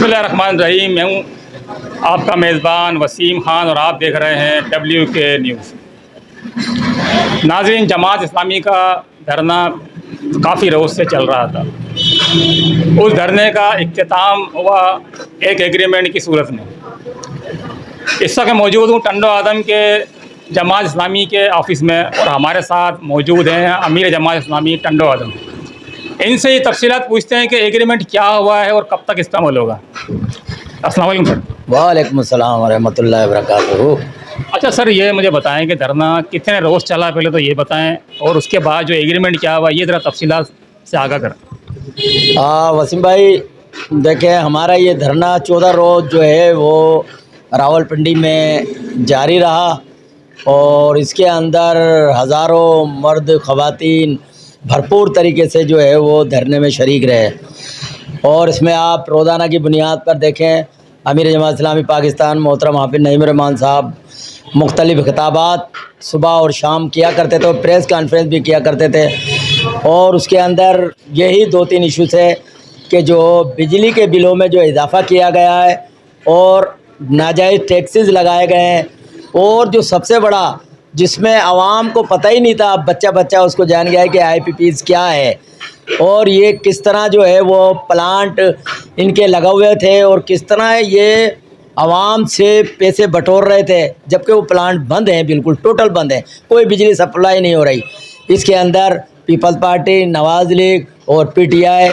बिस्मिल्लाहिर्रहमानिर्रहीम। मैं हूँ आपका मेज़बान वसीम ख़ान और आप देख रहे हैं WK न्यूज़। नाज़रीन, जमात इस्लामी का धरना काफ़ी रोज़ से चल रहा था। उस धरने का इख्तिताम हुआ एक एग्रीमेंट की सूरत में। इस वक्त मौजूद हूँ टंडो आदम के जमात इस्लामी के ऑफ़िस में और हमारे साथ मौजूद हैं अमीर जमात इस्लामी टंडो आदम। इनसे ये तफसीलात पूछते हैं कि एग्रीमेंट क्या हुआ है और कब तक इस्तेमाल होगा। अस्सलाम वालेकुम सर। वालेकुम अस्सलाम वरहमतुल्लाहि वबरकातुहू। अच्छा सर, ये मुझे बताएं कि धरना कितने रोज़ चला, पहले तो ये बताएं, और उसके बाद जो एग्रीमेंट क्या हुआ ये ज़रा तफसीलात से आगाह करें। वसीम भाई, देखें, हमारा ये धरना 14 रोज़ जो है वो रावलपिंडी में जारी रहा और इसके अंदर हज़ारों मर्द ख़वातीन भरपूर तरीके से जो है वो धरने में शरीक रहे। और इसमें आप रोज़ाना की बुनियाद पर देखें, अमीर जमात इस्लामी पाकिस्तान मोहतरम हाफिज़ नईम रहमान साहब मुख्तलिफ़ खिताबात सुबह और शाम किया करते थे, प्रेस कॉन्फ्रेंस भी किया करते थे। और उसके अंदर यही 2-3 इशूज़ है कि जो बिजली के बिलों में जो इजाफ़ा किया गया है और नाजायज़ टैक्सेस लगाए गए हैं, और जो सबसे बड़ा जिसमें आवाम को पता ही नहीं था, बच्चा बच्चा उसको जान गया है कि IPPs क्या है और ये किस तरह जो है वो प्लांट इनके लगे हुए थे और किस तरह ये आवाम से पैसे बटोर रहे थे, जबकि वो प्लांट बंद हैं, बिल्कुल टोटल बंद है, कोई बिजली सप्लाई नहीं हो रही। इसके अंदर पीपल्स पार्टी, नवाज़ लीग और PTI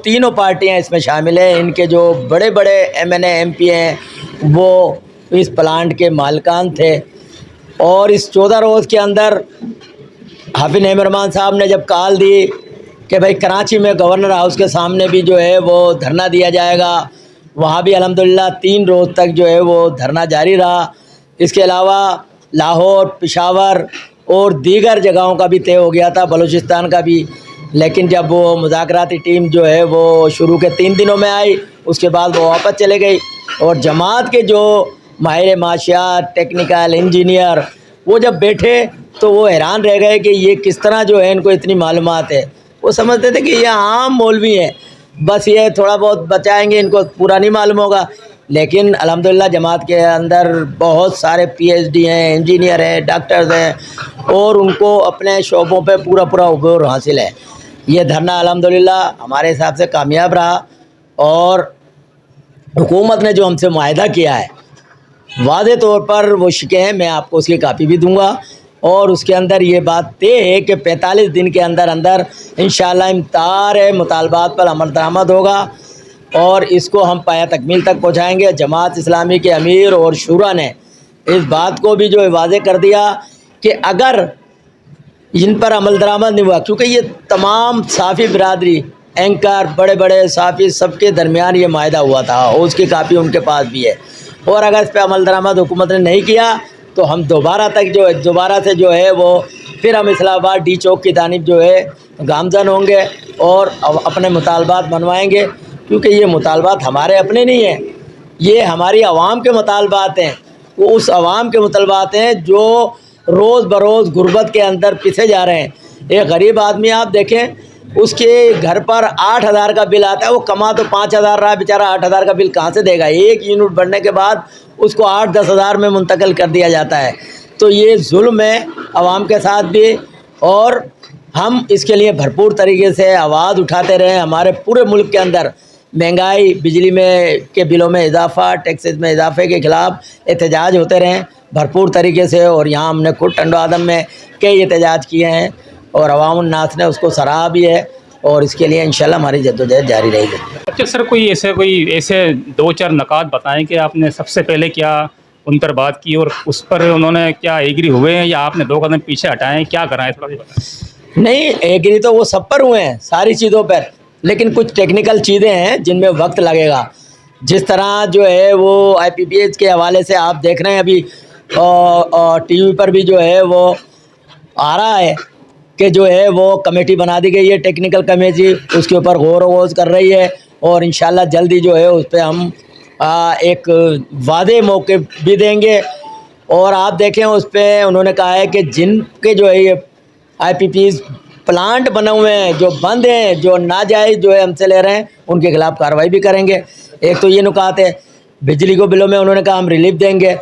तीनों पार्टियां इसमें शामिल हैं। इनके जो बड़े बड़े MNA MP हैं वो इस प्लांट के मालिकान थे। और इस 14 रोज़ के अंदर हाफिज़ नईम रहमान साहब ने जब कॉल दी कि भाई कराची में गवर्नर हाउस के सामने भी जो है वो धरना दिया जाएगा, वहाँ भी अल्हम्दुलिल्लाह 3 रोज़ तक जो है वो धरना जारी रहा। इसके अलावा लाहौर, पेशावर और दीगर जगहों का भी तय हो गया था, बलूचिस्तान का भी। लेकिन जब वो मुज़ाकराती टीम जो है वो शुरू के 3 दिनों में आई, उसके बाद वो वापस चले गई। और जमात के जो माहिर माशियात, टेक्निकल इंजीनियर, वो जब बैठे तो वो हैरान रह गए कि ये किस तरह जो है इनको इतनी मालूमात है। वो समझते थे कि ये आम मौलवी हैं, बस ये थोड़ा बहुत बचाएंगे, इनको पूरा नहीं मालूम होगा। लेकिन अल्हम्दुलिल्लाह जमात के अंदर बहुत सारे PhD हैं, इंजीनियर हैं, डॉक्टर्स हैं और उनको अपने शोबों पे पूरा उबूर हासिल है। ये धरना अल्हम्दुलिल्लाह हमारे हिसाब से कामयाब रहा और हुकूमत ने जो हमसे मुआहदा किया है वाज़े तौर पर वो शिके हैं, मैं आपको उसकी कापी भी दूंगा। और उसके अंदर ये बात तय है कि 45 दिन के अंदर अंदर इंशाअल्लाह इम्तार मुतालबात पर अमल दरामद होगा और इसको हम पाया तकमील तक पहुँचाएँगे। जमात इस्लामी के अमीर और शूरा ने इस बात को भी जो वाज़े कर दिया कि अगर इन पर अमल दरामद नहीं हुआ, क्योंकि ये तमाम साफ़ी बिरादरी, एंकर, बड़े बड़े साफ़ी सबके दरमियान ये माहिदा हुआ था और उसकी कापी उनके पास भी है। और अगर इस पर अमल दरामद हुकूमत ने नहीं किया तो हम दोबारा से जो है वो फिर हम इस्लामाबाद D चौक की जानिब जो है गामजन होंगे और अपने मुतालबात मनवाएंगे। क्योंकि ये मुतालबात हमारे अपने नहीं हैं, ये हमारी आवाम के मुतालबात हैं। वो उस आवाम के मुतालबात हैं जो रोज़ बरोज़ गुर्बत के अंदर पिसे जा रहे हैं। एक गरीब आदमी आप देखें, उसके घर पर 8,000 का बिल आता है, वो कमा तो 5,000 रहा, बेचारा 8,000 का बिल कहाँ से देगा। 1 यूनिट बढ़ने के बाद उसको 8-10 हज़ार में मुंतकिल कर दिया जाता है। तो ये जुल्म है आवाम के साथ भी, और हम इसके लिए भरपूर तरीके से आवाज़ उठाते रहे। हमारे पूरे मुल्क के अंदर महंगाई, बिजली में के बिलों में इजाफ़ा, टैक्सेस में इजाफ़े के ख़िलाफ़ एहतजाज होते रहें भरपूर तरीके से। और यहाँ हमने खुद टंडो आदम में कई एहतजाज किए हैं और अवामुन नास ने उसको सराहा भी है और इसके लिए इंशाल्लाह हमारी जद्दोजहद जारी रहेगी। अच्छा सर, कोई ऐसे 2-4 नकात बताएं कि आपने सबसे पहले क्या उन पर बात की और उस पर उन्होंने क्या एग्री हुए हैं या आपने 2 कदम पीछे हटाएं, क्या कराएं, थोड़ा बताएं। नहीं, एग्री तो वो सब पर हुए हैं, सारी चीज़ों पर, लेकिन कुछ टेक्निकल चीज़ें हैं जिनमें वक्त लगेगा। जिस तरह जो है वो IPPs के हवाले से आप देख रहे हैं अभी TV पर भी जो है वो आ रहा है कि जो है वो कमेटी बना दी गई है, टेक्निकल कमेटी, उसके ऊपर गौर वोज कर रही है और इंशाल्लाह जल्दी जो है उस पर हम एक वादे मौके भी देंगे। और आप देखें उस पर उन्होंने कहा है कि जिनके जो है ये IPPs प्लांट बने हुए हैं जो बंद हैं, जो नाजायज़ जो है हमसे ले रहे हैं, उनके खिलाफ कार्रवाई भी करेंगे। एक तो ये नुकात है, बिजली को बिलों में उन्होंने कहा हम रिलीफ देंगे,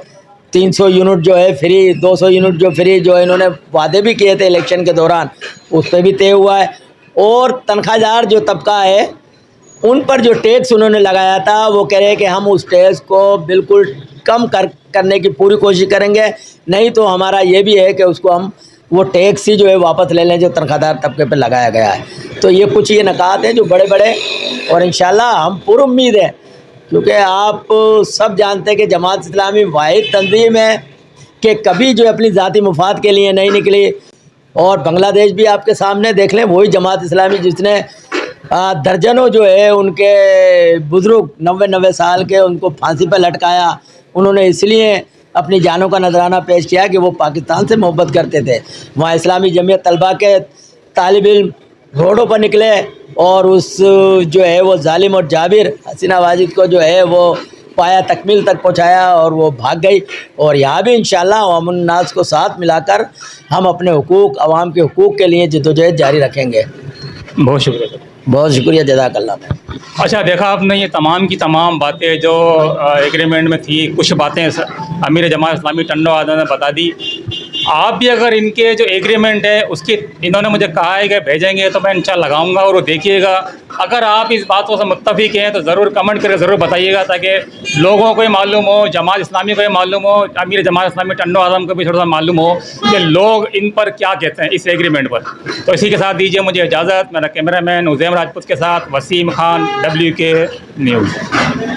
300 यूनिट जो है फ्री, 200 यूनिट जो फ्री जो है इन्होंने वादे भी किए थे इलेक्शन के दौरान, उस पर भी तय हुआ है। और तनख्वाहदार जो तबका है उन पर जो टैक्स उन्होंने लगाया था वो कह रहे हैं कि हम उस टैक्स को बिल्कुल कम करने की पूरी कोशिश करेंगे, नहीं तो हमारा ये भी है कि उसको हम वो टैक्स ही जो है वापस ले लें जो तनख्वाहदार तबके पर लगाया गया है। तो ये कुछ ये नकात हैं जो बड़े बड़े, और इंशाल्लाह हम पूरी उम्मीद है, क्योंकि आप सब जानते हैं कि जमात इस्लामी वाहिद तंजीम है कि कभी जो अपनी ज़ाती मुफाद के लिए नहीं निकली। और बांग्लादेश भी आपके सामने देख लें, वही जमात इस्लामी जिसने दर्जनों जो है उनके बुज़ुर्ग 90-90 साल के उनको फांसी पर लटकाया, उन्होंने इसलिए अपनी जानों का नजराना पेश किया कि वो पाकिस्तान से मोहब्बत करते थे। वहाँ इस्लामी जमीयत तलबा के तालिब इल्म रोडों पर निकले और उस जो है वो जालिम और जाबिर हसीना वाजिद को जो है वो पाया तकमील तक पहुँचाया और वो भाग गई। और यहाँ भी इंशाअल्लाह अवामुन नास को साथ मिलाकर हम अपने हुकूक, आवाम के हुकूक के लिए जद्दोजहद जारी रखेंगे। बहुत शुक्रिया सर। बहुत शुक्रिया, जज़ाकल्लाह। अच्छा, देखा आपने ये तमाम की तमाम बातें जो एग्रीमेंट में थी, कुछ बातें अमीर जमात इस्लामी टंडो आदम ने बता दी। आप भी अगर इनके जो एग्रीमेंट है उसकी इन्होंने मुझे कहा है कि भेजेंगे तो मैं इंशाल्लाह लगाऊंगा और वो देखिएगा। अगर आप इस बातों से मुत्तफिक हैं तो ज़रूर कमेंट करके ज़रूर बताइएगा ताकि लोगों को ये मालूम हो, जमात इस्लामी को ये मालूम हो, अमीर जमात इस्लामी टंडो आदम को भी थोड़ा सा मालूम हो कि लोग इन पर क्या कहते हैं इस एग्रीमेंट पर। तो इसी के साथ दीजिए मुझे इजाज़त। मेरा कैमरा मैन उज़ैम राजपूत के साथ वसीम खान, WK न्यूज़।